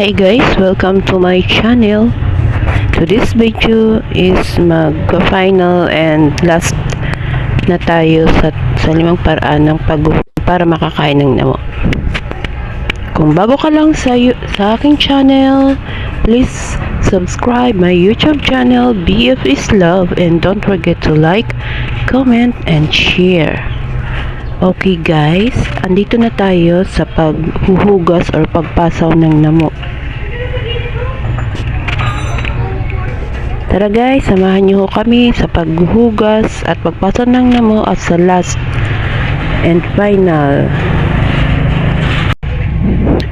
Hi guys, welcome to my channel. Today's video is mag-final and last na tayo sa limang paraan ng para makakain ng damo. Kung bago ka lang sa aking channel, please subscribe my YouTube channel BF is Love, and don't forget to like, comment, and share. Okay guys, andito na tayo sa paghuhugas or pagpasaw ng damo. Tara guys, samahan niyo kami sa paghuhugas at pagpasaw ng damo at sa last and final.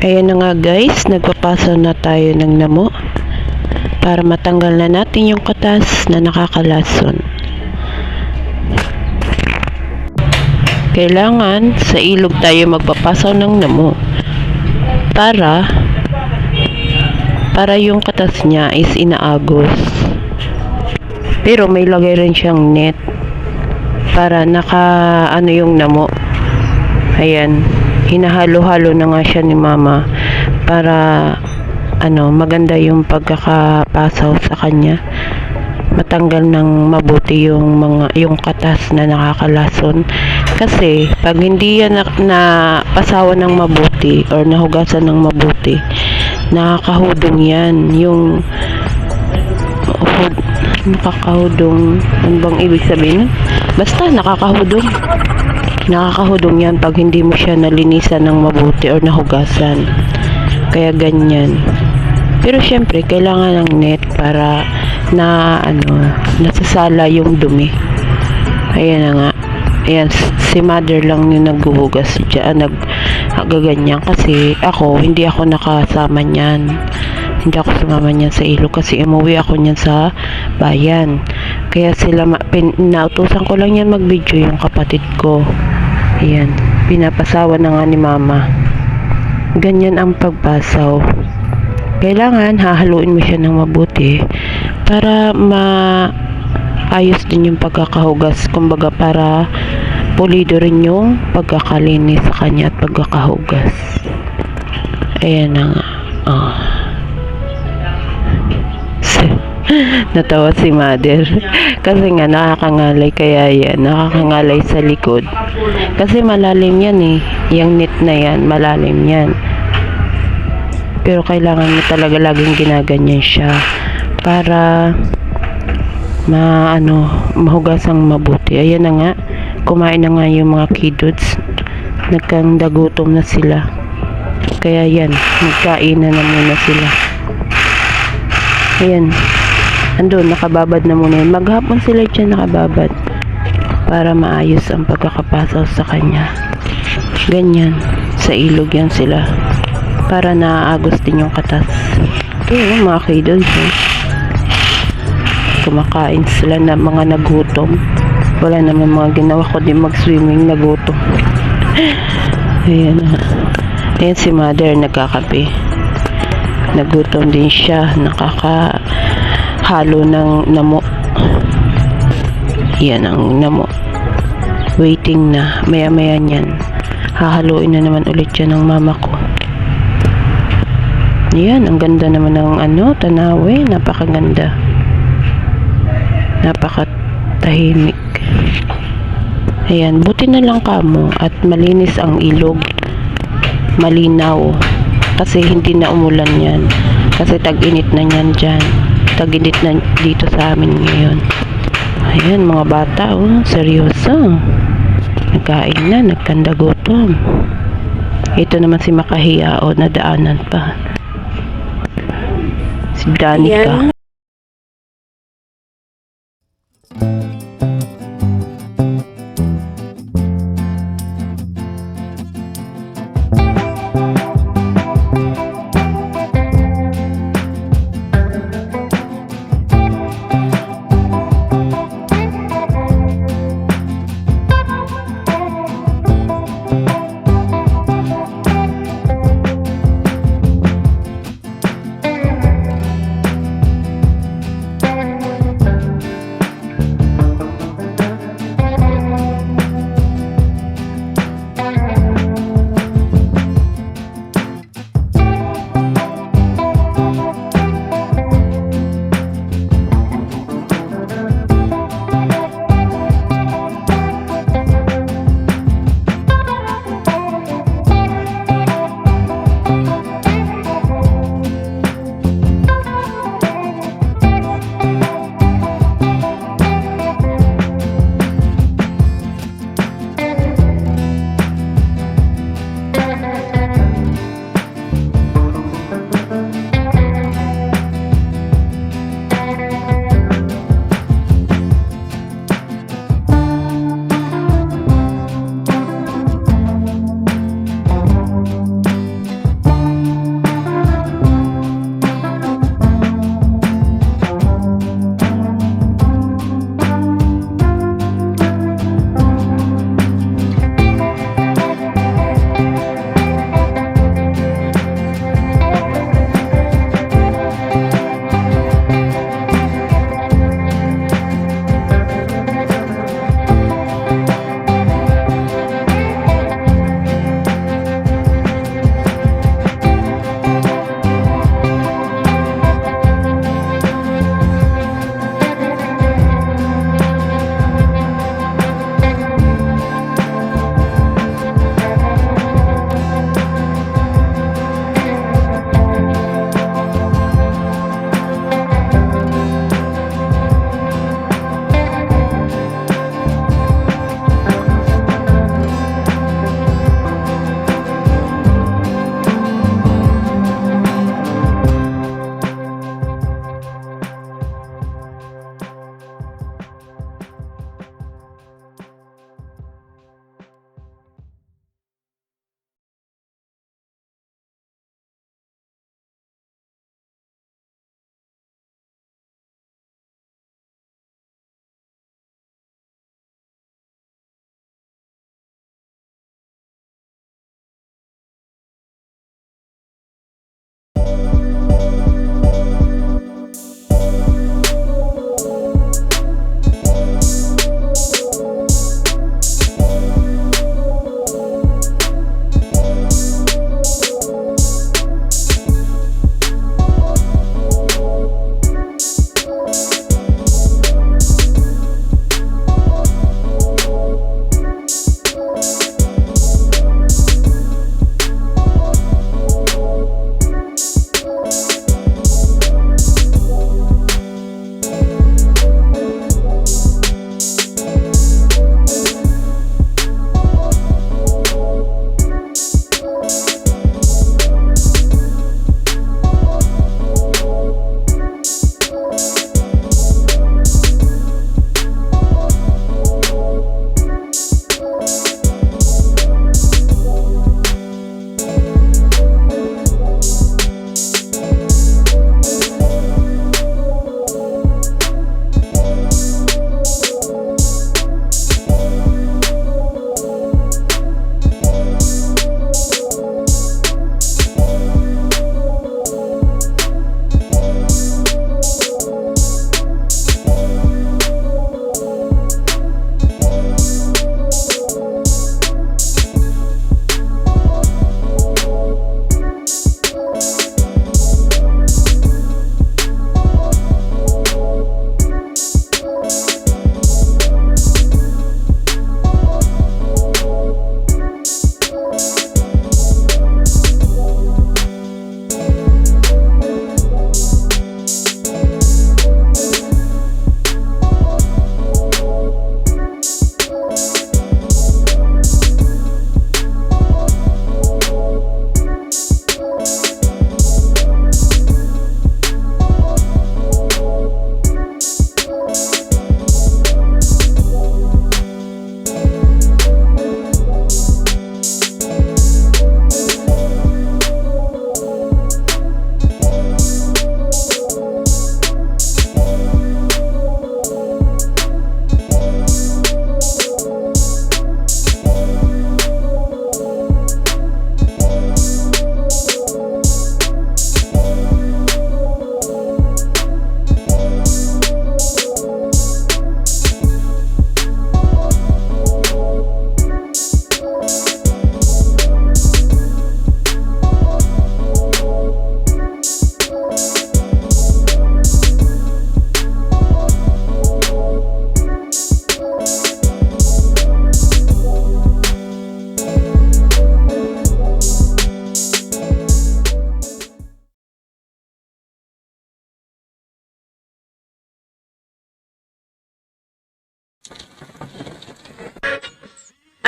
Ayan na nga guys, nagpapasaw na tayo ng damo para matanggal na natin yung katas na nakakalason. Kailangan sa ilog tayo magpapasaw ng damo para yung katas niya is inaagos. Pero may lagay rin siyang net para yung damo. Ayan, hinahalo-halo na nga siya ni mama para maganda yung pagkakapasaw sa kanya, matanggal ng mabuti yung katas na nakakalason. Kasi pag hindi yan na pasawan ng mabuti or nahugasan ng mabuti, nakakahudong yan. Yung nakakahudong, ano bang ibig sabihin? Basta nakakahudong yan pag hindi mo siya nalinisan ng mabuti or nahugasan. Kaya ganyan. Pero syempre kailangan ng net para nasasala yung dumi. Ayan na nga. Ayan, si mother lang yung naghuhugas dyan, nagaganyan. Kasi hindi ako nakasama niyan. Hindi ako sumama niyan sa ilog kasi umuwi ako niyan sa bayan. Kaya nautusan ko lang yan mag-video yung kapatid ko. Ayan, pinapasawa na nga ni mama. Ganyan ang pagpasaw. Kailangan hahaluin mo siya ng mabuti para ayos din yung pagkakahugas, kumbaga para pulido rin yung pagkakalinis sa kanya at pagkakahugas. Ayan na nga. Natawa si mother kasi nga nakakangalay, kaya yan nakakangalay sa likod kasi malalim yan yung net na yan, malalim yan. Pero kailangan mo talaga laging ginaganyan siya para mahugasang mabuti. Ayan na nga, kumain na nga yung mga kids, nagkandagutom na sila, kaya yan, nagkain na muna sila. Ayan, andun, nakababad na muna yan. Maghapon sila dyan nakababad para maayos ang pagkakapasaw sa kanya. Ganyan, sa ilog yan sila para naaagos din yung katas. Ayan, mga kids, kumakain sila na mga nagutom. Wala naman mga ginawa ko din mag-swimming, nagutom. Ayan na. Ayan si mother nagkakape. Nagutom din siya, nakakahalo ng damo. Yan ang damo. Waiting na, maya-maya niyan. Hahaluin na naman ulit yan ng mama ko. Yan, ang ganda naman ng tanawe, napakaganda. Napakatahimik. Ayan, buti na lang kamo at malinis ang ilog, malinaw kasi hindi na umulan yan kasi tag-init na yan dyan, tag-init na dito sa amin ngayon. Ayan mga bata, seryoso, nagkain na, nagkandagutom. Ito naman si Makahiya, nadaanan pa si Danica. Ayan.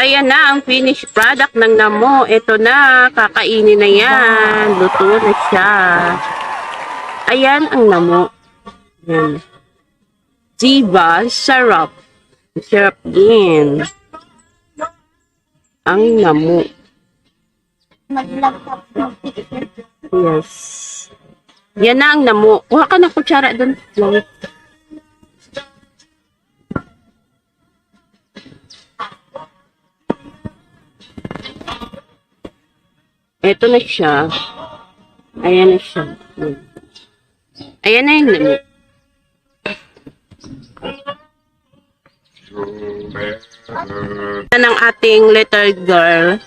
ayan na ang finished product ng Namo. Ito na, kakainin na yan. Luto na siya. Ayan ang Namo. Ayan. Diba? Sarap. Sarap din. Ang Namo. Yes. Yan na ang Namo. Kuha ka ng kutsara doon. Ito na siya. Ayan na siya. Ayan na yung Namo. Yan ang ating little girl.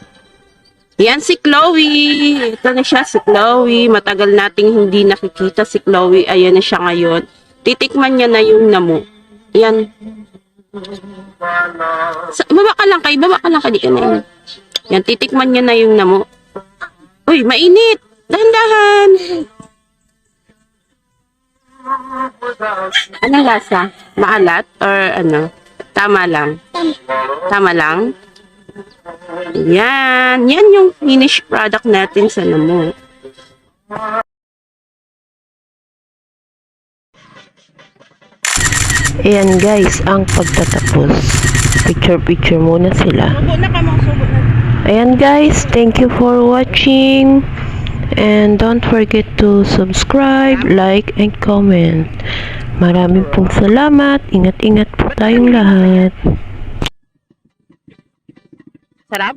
Yan si Chloe. Ito na siya si Chloe. Matagal nating hindi nakikita si Chloe. Ayan na siya ngayon. Titikman niya na yung Namo. Yan. Baba ka lang kay. Baba ka lang kay. Di ka na. Yan. Titikman niya na yung Namo. Uy, mainit. Dahan-dahan. Anong lasa? Maalat? Or ano? Tama lang? Tama lang? Yan. Yan yung finished product natin sa Namo. Ayan guys, ang pagtatapos. Picture-picture muna sila. Subo na ka mga subo na. Ayan guys, thank you for watching. And don't forget to subscribe, like, and comment. Maraming pong salamat. Ingat-ingat po tayong lahat. Sarap?